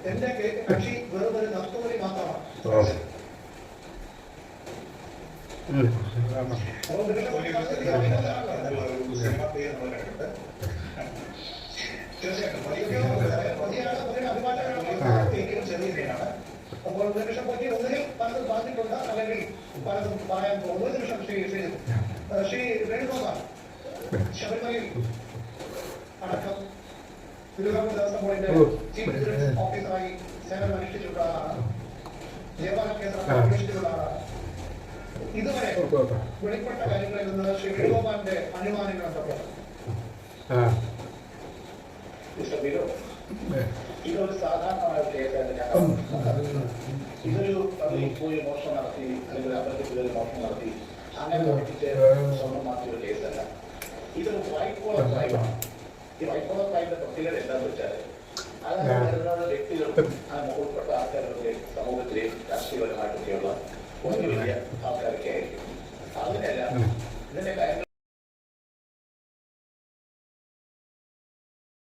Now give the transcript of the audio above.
എന്റെ കക്ഷി വെറും ഒരു നഷ്ടപരി മാത്രമാണ്. ചെറിയാണ്. അപ്പോൾ ഒരു നിമിഷം പറ്റി ഒന്നുകിൽ പലതും പറഞ്ഞിട്ടുണ്ട്, അല്ലെങ്കിൽ പലതും പറയാൻ പോകും. ഒരു നിമിഷം ശ്രീ വേണുഗോപാൽ ശബരിമലയിൽ അടക്കം തിരുവിതാംകൂർ ദേവസ്വം ബോർഡിന്റെ ചീഫ് വിജിലൻസ് ഓഫീസറായി സേവനം അനുഷ്ഠിച്ചിട്ടുള്ള ആളാണ്. ദേവാലയ കേന്ദ്രം അന്വേഷിച്ചിട്ടുള്ള ആളാണ്. ഇതുവരെ വെളിപ്പെട്ട കാര്യങ്ങളിൽ നിന്ന് ശ്രീ വേണുഗോപാലിന്റെ അനുമാനങ്ങൾ എന്തൊക്കെയാണ്? ഇതൊരു സാധാരണമായ കേസായിട്ട് ഞാൻ ഇതൊരു മോഷണം നടത്തി അല്ലെങ്കിൽ അബദ്ധത്തിൽ മോഷണം നടത്തി അങ്ങനെ പഠിപ്പിച്ച് സ്വർണ്ണം മാറ്റിയ ഒരു കേസല്ല. ഇതൊരു വൈറ്റ് കോളർ ക്രൈമാണ്. ഈ വൈറ്റ് കോളർ ക്രൈമിന്റെ പ്രത്യേകത എന്താണെന്ന് വെച്ചാൽ അത് വ്യക്തികൾക്കും അതിന് ഉൾപ്പെട്ട ആൾക്കാരുടെ സമൂഹത്തിലെയും രാഷ്ട്രീയപരമായിട്ടൊക്കെയുള്ള വലിയ വലിയ ആൾക്കാരൊക്കെ ആയിരിക്കും. അതിനെല്ലാം ഇതിന്റെ കാര്യങ്ങൾ